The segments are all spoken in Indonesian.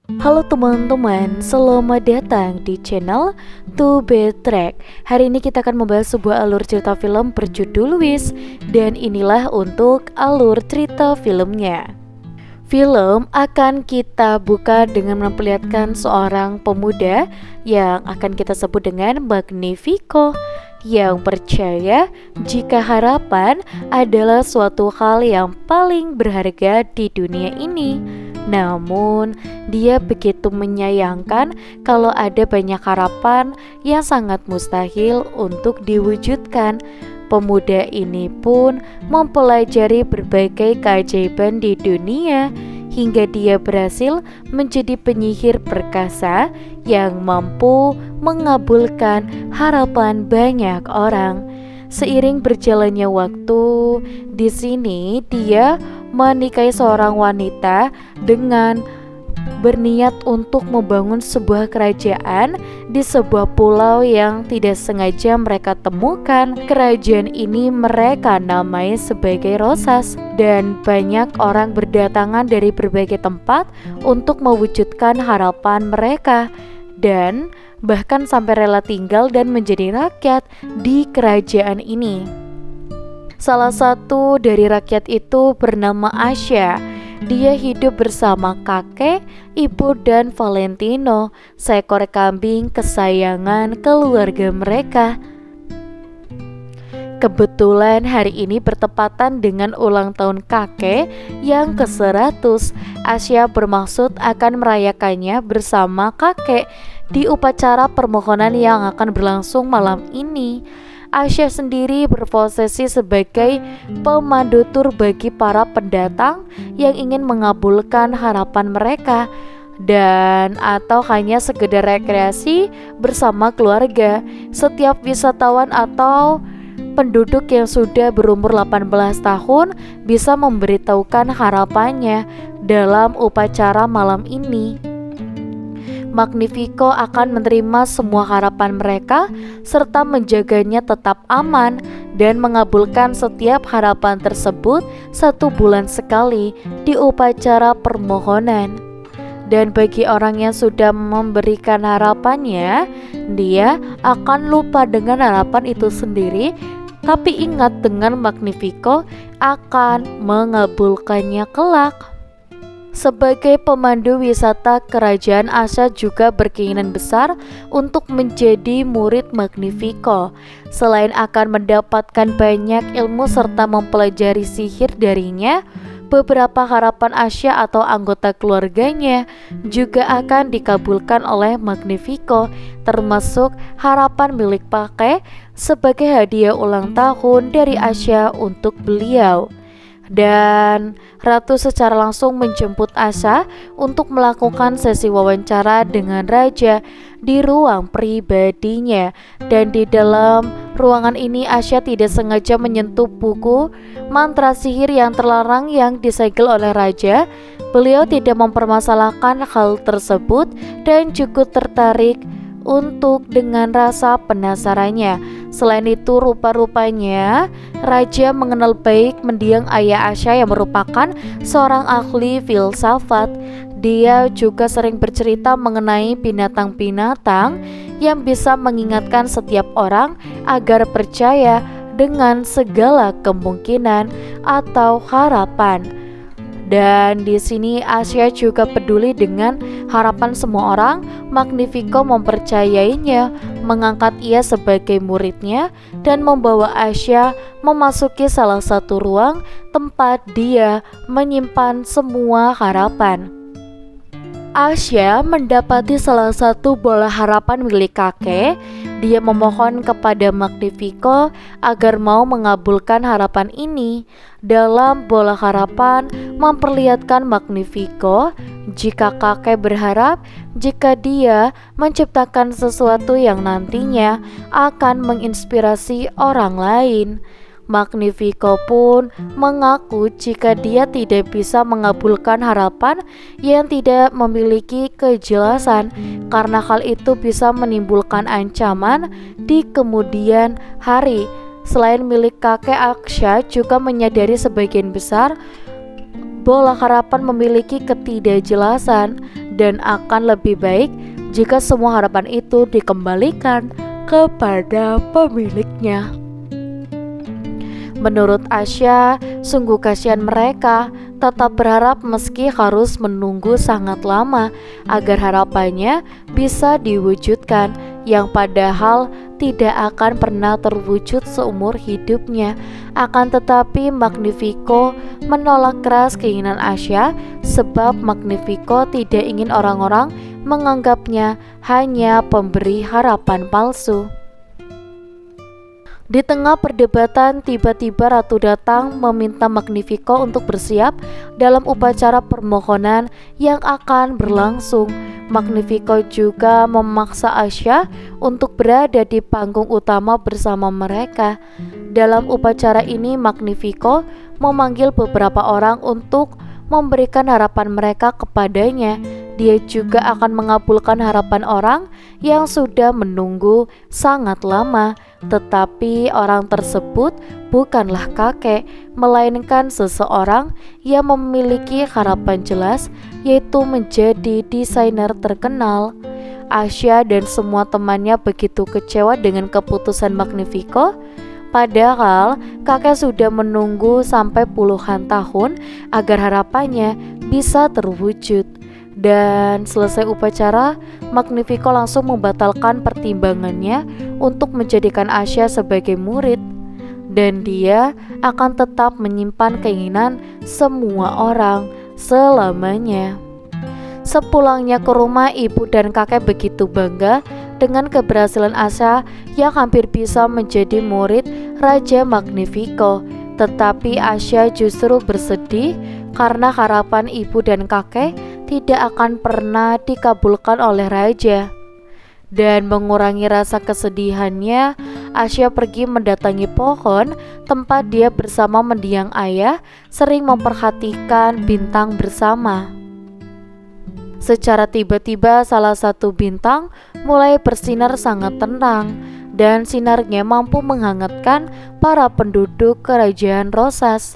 Halo teman-teman, selamat datang di channel To Be Track. Hari ini kita akan membahas sebuah alur cerita film berjudul Wish. Dan inilah untuk alur cerita filmnya. Film akan kita buka dengan memperlihatkan seorang pemuda yang akan kita sebut dengan Magnifico, yang percaya jika harapan adalah suatu hal yang paling berharga di dunia ini. Namun, dia begitu menyayangkan kalau ada banyak harapan yang sangat mustahil untuk diwujudkan. Pemuda ini pun mempelajari berbagai keajaiban di dunia hingga dia berhasil menjadi penyihir perkasa yang mampu mengabulkan harapan banyak orang. Seiring berjalannya waktu, di sini dia menikahi seorang wanita dengan berniat untuk membangun sebuah kerajaan di sebuah pulau yang tidak sengaja mereka temukan. Kerajaan ini mereka namai sebagai Rosas, dan banyak orang berdatangan dari berbagai tempat untuk mewujudkan harapan mereka, dan bahkan sampai rela tinggal dan menjadi rakyat di kerajaan ini. Salah satu dari rakyat itu bernama Asya. Dia hidup bersama kakek, ibu, dan Valentino, seekor kambing kesayangan keluarga mereka. Kebetulan hari ini bertepatan dengan ulang tahun kakek yang ke-100. Asya bermaksud akan merayakannya bersama kakek di upacara permohonan yang akan berlangsung malam ini. Asya sendiri berposisi sebagai pemandu tur bagi para pendatang yang ingin mengabulkan harapan mereka, dan atau hanya sekedar rekreasi bersama keluarga. Setiap wisatawan atau penduduk yang sudah berumur 18 tahun bisa memberitahukan harapannya dalam upacara malam ini. Magnifico akan menerima semua harapan mereka serta menjaganya tetap aman dan mengabulkan setiap harapan tersebut 1 bulan sekali di upacara permohonan. Dan bagi orang yang sudah memberikan harapannya, dia akan lupa dengan harapan itu sendiri, tapi ingat dengan Magnifico akan mengabulkannya kelak. Sebagai pemandu wisata kerajaan, Asya juga berkeinginan besar untuk menjadi murid Magnifico. Selain akan mendapatkan banyak ilmu serta mempelajari sihir darinya, beberapa harapan Asya atau anggota keluarganya juga akan dikabulkan oleh Magnifico, termasuk harapan milik kakek sebagai hadiah ulang tahun dari Asya untuk beliau. Dan Ratu secara langsung menjemput Asya untuk melakukan sesi wawancara dengan raja di ruang pribadinya. Dan di dalam ruangan ini Asya tidak sengaja menyentuh buku mantra sihir yang terlarang yang disegel oleh raja. Beliau tidak mempermasalahkan hal tersebut dan cukup tertarik untuk dengan rasa penasarannya. Selain itu, rupa-rupanya raja mengenal baik mendiang ayah Asya yang merupakan seorang ahli filsafat. Dia juga sering bercerita mengenai binatang-binatang yang bisa mengingatkan setiap orang agar percaya dengan segala kemungkinan atau harapan. Dan di sini Asya juga peduli dengan harapan semua orang. Magnifico mempercayainya, mengangkat ia sebagai muridnya, dan membawa Asya memasuki salah satu ruang tempat dia menyimpan semua harapan. Asya mendapati salah satu bola harapan milik kakek. Dia memohon kepada Magnifico agar mau mengabulkan harapan ini. Dalam bola harapan memperlihatkan Magnifico jika kakek berharap jika dia menciptakan sesuatu yang nantinya akan menginspirasi orang lain. Magnifico pun mengaku jika dia tidak bisa mengabulkan harapan yang tidak memiliki kejelasan, karena hal itu bisa menimbulkan ancaman di kemudian hari. Selain milik kakek, Asya juga menyadari sebagian besar bola harapan memiliki ketidakjelasan. dan akan lebih baik jika semua harapan itu dikembalikan kepada pemiliknya. Menurut Asya, sungguh kasihan mereka, tetap berharap meski harus menunggu sangat lama agar harapannya bisa diwujudkan, yang padahal tidak akan pernah terwujud seumur hidupnya. Akan tetapi Magnifico menolak keras keinginan Asya, sebab Magnifico tidak ingin orang-orang menganggapnya hanya pemberi harapan palsu. Di tengah perdebatan, tiba-tiba ratu datang meminta Magnifico untuk bersiap dalam upacara permohonan yang akan berlangsung. Magnifico juga memaksa Asya untuk berada di panggung utama bersama mereka. Dalam upacara ini, Magnifico memanggil beberapa orang untuk memberikan harapan mereka kepadanya. Dia juga akan mengabulkan harapan orang yang sudah menunggu sangat lama. Tetapi orang tersebut bukanlah kakek, melainkan seseorang yang memiliki harapan jelas, yaitu menjadi desainer terkenal. Asya dan semua temannya begitu kecewa dengan keputusan Magnifico. Padahal kakek sudah menunggu sampai puluhan tahun agar harapannya bisa terwujud. Dan selesai upacara, Magnifico langsung membatalkan pertimbangannya untuk menjadikan Asya sebagai murid. Dan dia akan tetap menyimpan keinginan semua orang selamanya. Sepulangnya ke rumah, ibu dan kakek begitu bangga dengan keberhasilan Asya yang hampir bisa menjadi murid Raja Magnifico. Tetapi Asya justru bersedih karena harapan ibu dan kakek tidak akan pernah dikabulkan oleh raja. Dan mengurangi rasa kesedihannya, Asya pergi mendatangi pohon tempat dia bersama mendiang ayah sering memperhatikan bintang bersama. Secara tiba-tiba salah satu bintang mulai bersinar sangat tenang, dan sinarnya mampu menghangatkan para penduduk kerajaan Rosas.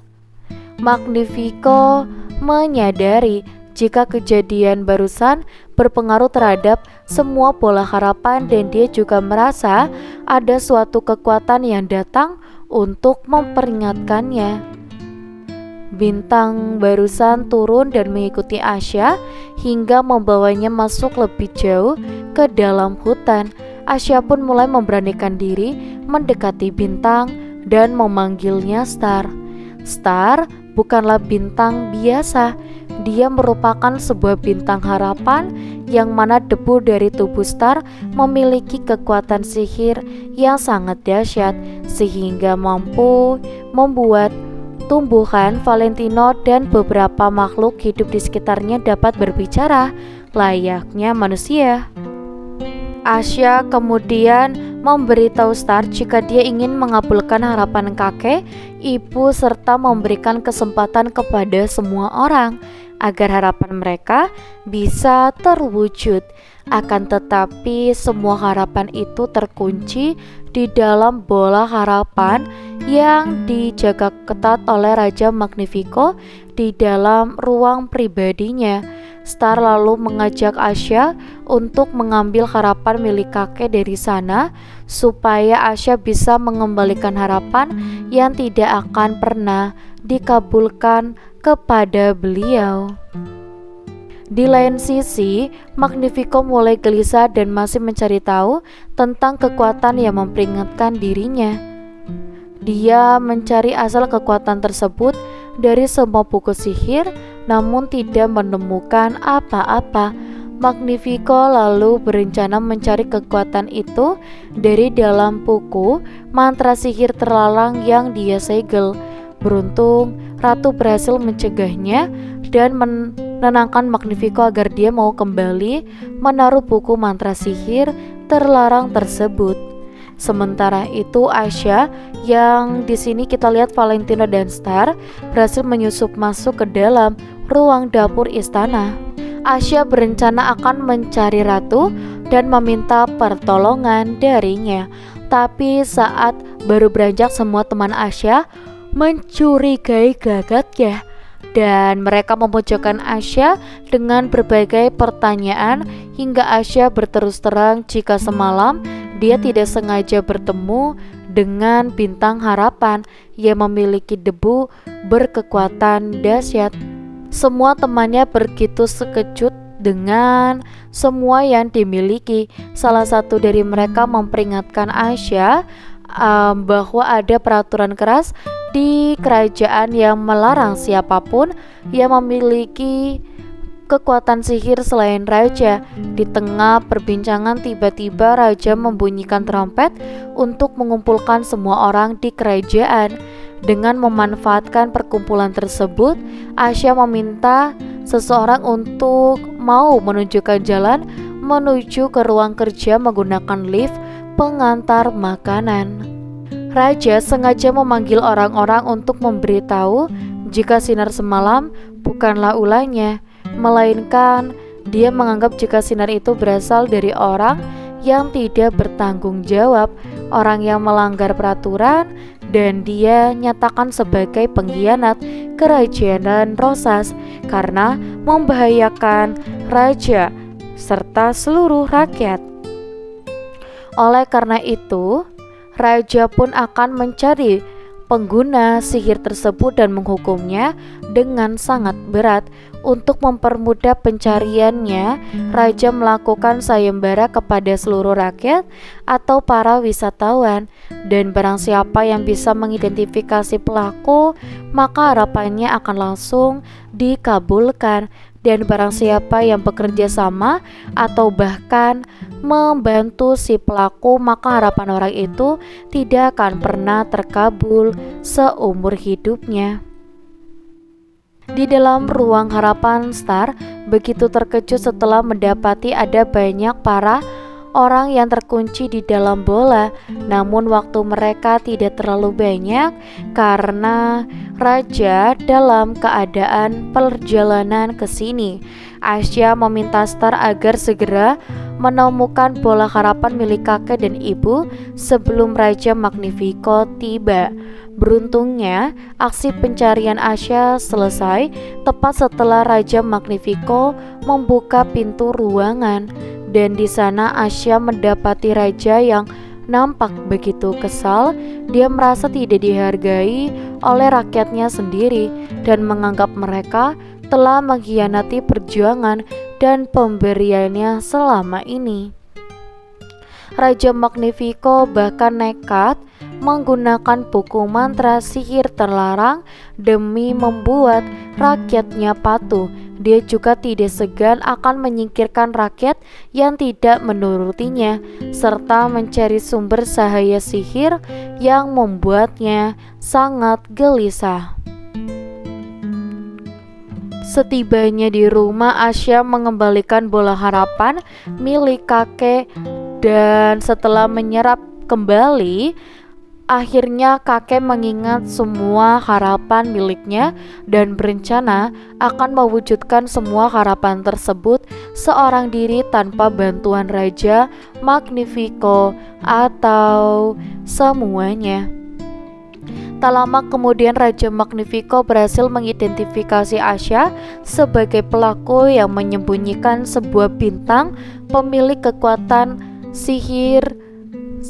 Magnifico menyadari jika kejadian barusan berpengaruh terhadap semua bola harapan, dan dia juga merasa ada suatu kekuatan yang datang untuk memperingatkannya. Bintang barusan turun dan mengikuti Asya hingga membawanya masuk lebih jauh ke dalam hutan. Asya pun mulai memberanikan diri mendekati bintang dan memanggilnya Star. Star bukanlah bintang biasa. Dia merupakan sebuah bintang harapan yang mana debu dari tubuh Star memiliki kekuatan sihir yang sangat dahsyat sehingga mampu membuat tumbuhan, Valentino, dan beberapa makhluk hidup di sekitarnya dapat berbicara layaknya manusia. Asya kemudian memberitahu Star jika dia ingin mengabulkan harapan kakek, ibu, serta memberikan kesempatan kepada semua orang agar harapan mereka bisa terwujud. Akan tetapi semua harapan itu terkunci di dalam bola harapan yang dijaga ketat oleh Raja Magnifico di dalam ruang pribadinya. Star lalu mengajak Asya untuk mengambil harapan milik kakek dari sana, supaya Asya bisa mengembalikan harapan yang tidak akan pernah dikabulkan kepada beliau. Di lain sisi, Magnifico mulai gelisah dan masih mencari tahu tentang kekuatan yang memperingatkan dirinya. Dia mencari asal kekuatan tersebut dari semua buku sihir, namun tidak menemukan apa-apa. Magnifico lalu berencana mencari kekuatan itu dari dalam buku mantra sihir terlarang yang dia segel. Beruntung, Ratu berhasil mencegahnya dan menenangkan Magnifico agar dia mau kembali menaruh buku mantra sihir terlarang tersebut. Sementara itu, Asya, yang di sini kita lihat Valentino dan Star, berhasil menyusup masuk ke dalam ruang dapur istana. Asya berencana akan mencari ratu dan meminta pertolongan darinya. Tapi saat baru beranjak, semua teman Asya mencurigai gagaknya. dan mereka memojokkan Asya dengan berbagai pertanyaan hingga Asya berterus terang jika semalam dia tidak sengaja bertemu dengan bintang harapan yang memiliki debu berkekuatan dahsyat. Semua temannya begitu sekejut dengan semua yang dimiliki. Salah satu dari mereka memperingatkan Asya bahwa ada peraturan keras di kerajaan yang melarang siapapun yang memiliki kekuatan sihir selain raja. Di tengah perbincangan tiba-tiba raja membunyikan trompet untuk mengumpulkan semua orang di kerajaan. Dengan memanfaatkan perkumpulan tersebut, Asya meminta seseorang untuk mau menunjukkan jalan menuju ke ruang kerja menggunakan lift pengantar makanan. Raja sengaja memanggil orang-orang untuk memberitahu jika sinar semalam bukanlah ulahnya, melainkan dia menganggap jika sinar itu berasal dari orang yang tidak bertanggung jawab, orang yang melanggar peraturan, dan dia nyatakan sebagai pengkhianat kerajaan Rosas karena membahayakan raja serta seluruh rakyat. Oleh karena itu, raja pun akan mencari pengguna sihir tersebut dan menghukumnya dengan sangat berat. Untuk mempermudah pencariannya, raja melakukan sayembara kepada seluruh rakyat atau para wisatawan, dan barang siapa yang bisa mengidentifikasi pelaku, maka harapannya akan langsung dikabulkan, dan barang siapa yang bekerja sama atau bahkan membantu si pelaku, maka harapan orang itu tidak akan pernah terkabul seumur hidupnya. Di dalam ruang harapan, Star begitu terkejut setelah mendapati ada banyak para orang yang terkunci di dalam bola. Namun waktu mereka tidak terlalu banyak karena raja dalam keadaan perjalanan ke sini. Asya meminta Star agar segera menemukan bola harapan milik kakek dan ibu sebelum Raja Magnifico tiba. Beruntungnya, aksi pencarian Asya selesai tepat setelah Raja Magnifico membuka pintu ruangan, dan di sana Asya mendapati raja yang nampak begitu kesal. Dia merasa tidak dihargai oleh rakyatnya sendiri dan menganggap mereka telah mengkhianati perjuangan dan pemberiannya selama ini. Raja Magnifico bahkan nekat menggunakan buku mantra sihir terlarang demi membuat rakyatnya patuh. Dia juga tidak segan akan menyingkirkan rakyat yang tidak menurutinya, serta mencari sumber cahaya sihir yang membuatnya sangat gelisah. Setibanya di rumah, Asya mengembalikan bola harapan milik kakek, dan setelah menyerap kembali, akhirnya kakek mengingat semua harapan miliknya dan berencana akan mewujudkan semua harapan tersebut seorang diri tanpa bantuan Raja Magnifico atau semuanya. Tak lama kemudian Raja Magnifico berhasil mengidentifikasi Asya sebagai pelaku yang menyembunyikan sebuah bintang pemilik kekuatan sihir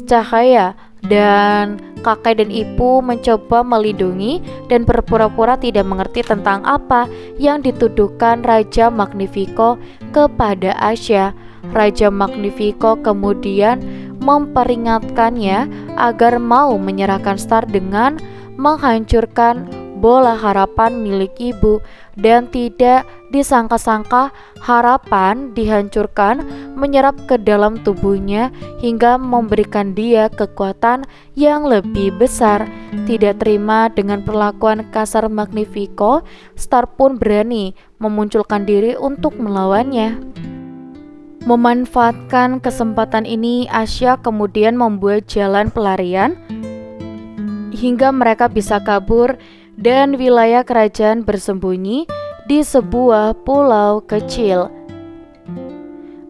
cahaya, dan kakek dan ibu mencoba melindungi dan berpura-pura tidak mengerti tentang apa yang dituduhkan Raja Magnifico kepada Asya. Raja Magnifico kemudian memperingatkannya agar mau menyerahkan Star dengan menghancurkan bola harapan milik ibu, dan tidak disangka-sangka harapan dihancurkan menyerap ke dalam tubuhnya hingga memberikan dia kekuatan yang lebih besar. Tidak terima dengan perlakuan kasar Magnifico, Star pun berani memunculkan diri untuk melawannya. Memanfaatkan kesempatan ini, Asya kemudian membuat jalan pelarian hingga mereka bisa kabur dan wilayah kerajaan bersembunyi di sebuah pulau kecil.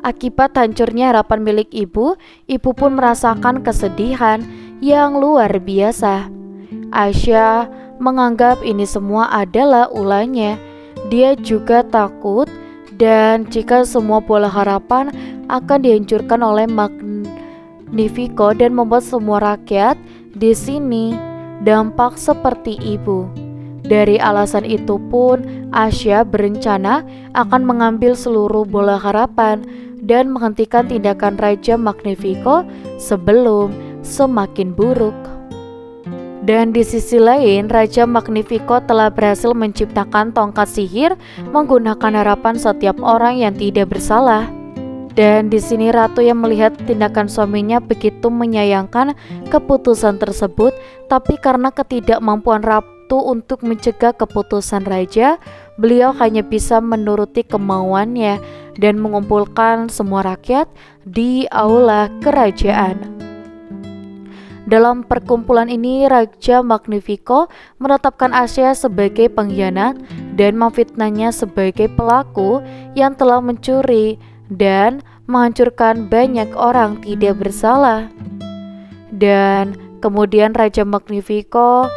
Akibat hancurnya harapan milik ibu, ibu pun merasakan kesedihan yang luar biasa. Asya menganggap ini semua adalah ulahnya. Dia juga takut dan jika semua bola harapan akan dihancurkan oleh Magnifico dan membuat semua rakyat di sini dampak seperti ibu. Dari alasan itu pun Asya berencana akan mengambil seluruh bola harapan dan menghentikan tindakan Raja Magnifico sebelum semakin buruk. Dan di sisi lain, Raja Magnifico telah berhasil menciptakan tongkat sihir menggunakan harapan setiap orang yang tidak bersalah. Dan di sini ratu yang melihat tindakan suaminya begitu menyayangkan keputusan tersebut, tapi karena ketidakmampuan ratu untuk mencegah keputusan raja, beliau hanya bisa menuruti kemauannya dan mengumpulkan semua rakyat di aula kerajaan. Dalam perkumpulan ini, Raja Magnifico menetapkan Asya sebagai pengkhianat dan memfitnahnya sebagai pelaku yang telah mencuri dan menghancurkan banyak orang tidak bersalah. Dan kemudian Raja Magnifico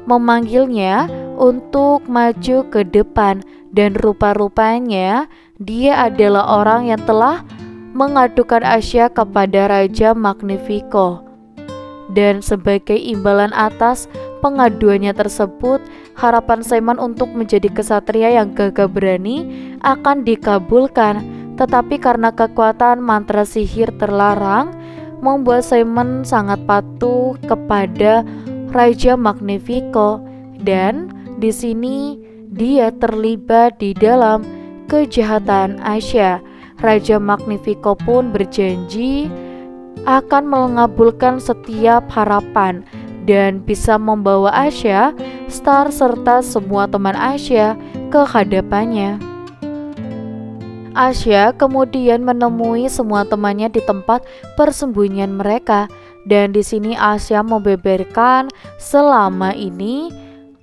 memanggilnya untuk maju ke depan dan rupa-rupanya dia adalah orang yang telah mengadukan Asya kepada Raja Magnifico. Dan sebagai imbalan atas pengaduannya tersebut, harapan Simon untuk menjadi kesatria yang gagah berani akan dikabulkan. Tetapi karena kekuatan mantra sihir terlarang, membuat Simon sangat patuh kepada Raja Magnifico. Dan di sini dia terlibat di dalam kejahatan Asya. Raja Magnifico pun berjanji akan mengabulkan setiap harapan dan bisa membawa Asya, Star serta semua teman Asya ke hadapannya. Asya kemudian menemui semua temannya di tempat persembunyian mereka dan di sini Asya membeberkan selama ini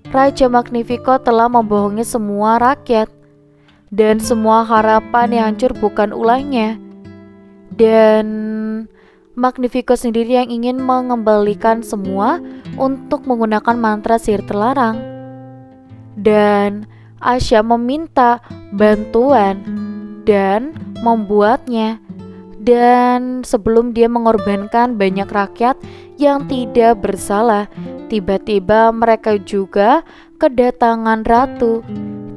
Raja Magnifico telah membohongi semua rakyat dan semua harapan yang hancur bukan ulahnya. Dan Magnifico sendiri yang ingin mengembalikan semua untuk menggunakan mantra sihir terlarang. Dan Asya meminta bantuan dan membuatnya. Dan sebelum dia mengorbankan banyak rakyat yang tidak bersalah, tiba-tiba mereka juga kedatangan ratu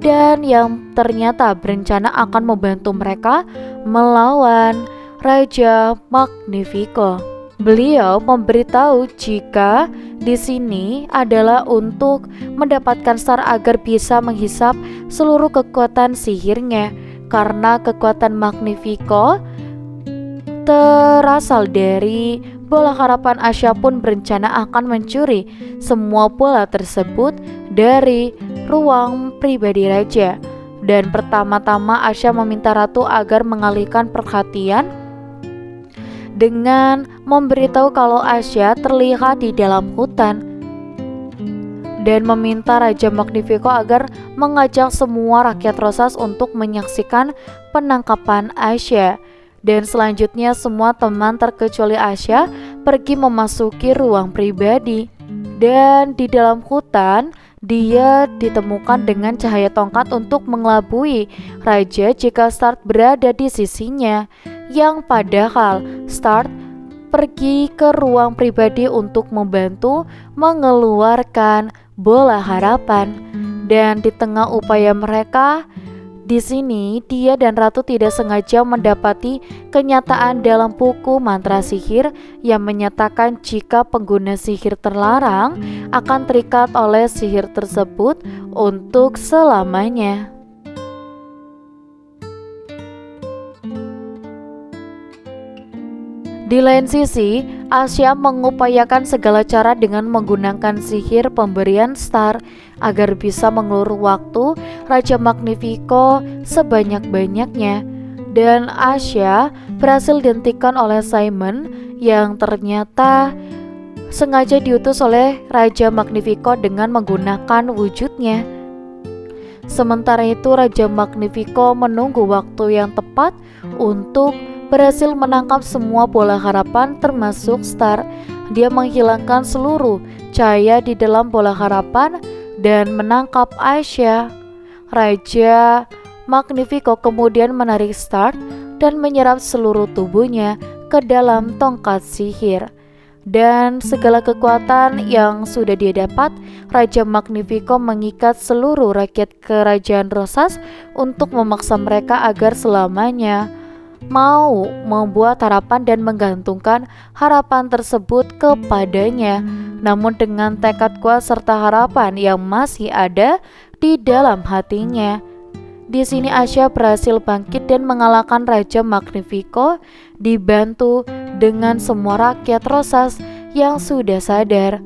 dan yang ternyata berencana akan membantu mereka melawan Raja Magnifico. Beliau memberitahu jika di sini adalah untuk mendapatkan star agar bisa menghisap seluruh kekuatan sihirnya, karena kekuatan Magnifico terasal dari bola harapan. Asya pun berencana akan mencuri semua bola tersebut dari ruang pribadi raja. Dan pertama-tama Asya meminta ratu agar mengalihkan perhatian dengan memberitahu kalau Asya terlihat di dalam hutan dan meminta Raja Magnifico agar mengajak semua rakyat Rosas untuk menyaksikan penangkapan Asya. Dan selanjutnya semua teman terkecuali Asya pergi memasuki ruang pribadi. Dan di dalam hutan dia ditemukan dengan cahaya tongkat untuk mengelabui raja jika Start berada di sisinya, yang padahal Start pergi ke ruang pribadi untuk membantu mengeluarkan bola harapan. Dan di tengah upaya mereka, di sini dia dan ratu tidak sengaja mendapati kenyataan dalam buku mantra sihir yang menyatakan jika pengguna sihir terlarang akan terikat oleh sihir tersebut untuk selamanya. Di lain sisi, Asya mengupayakan segala cara dengan menggunakan sihir pemberian star agar bisa mengelur waktu Raja Magnifico sebanyak-banyaknya. Dan Asya berhasil dihentikan oleh Simon yang ternyata sengaja diutus oleh Raja Magnifico dengan menggunakan wujudnya. Sementara itu Raja Magnifico menunggu waktu yang tepat untuk berhasil menangkap semua bola harapan termasuk Star. Dia menghilangkan seluruh cahaya di dalam bola harapan dan menangkap Aisyah. Raja Magnifico kemudian menarik Stark dan menyerap seluruh tubuhnya ke dalam tongkat sihir. Dan segala kekuatan yang sudah dia dapat, Raja Magnifico mengikat seluruh rakyat kerajaan Rosas untuk memaksa mereka agar selamanya mau membuat harapan dan menggantungkan harapan tersebut kepadanya. Namun dengan tekad kuat serta harapan yang masih ada di dalam hatinya, di sini Asya berhasil bangkit dan mengalahkan Raja Magnifico, dibantu dengan semua rakyat Rosas yang sudah sadar.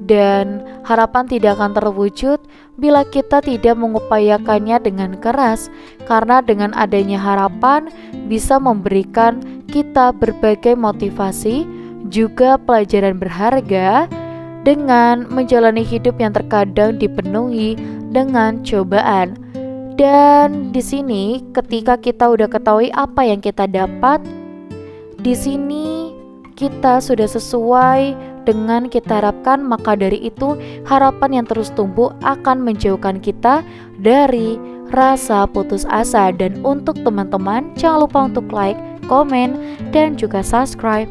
Dan harapan tidak akan terwujud bila kita tidak mengupayakannya dengan keras, karena dengan adanya harapan bisa memberikan kita berbagai motivasi, juga pelajaran berharga dengan menjalani hidup yang terkadang dipenuhi dengan cobaan. Dan di sini ketika kita udah ketahui apa yang kita dapat, di sini kita sudah sesuai dengan kita harapkan, maka dari itu harapan yang terus tumbuh akan menjauhkan kita dari rasa putus asa. Dan untuk teman-teman, jangan lupa untuk like, komen, dan juga subscribe.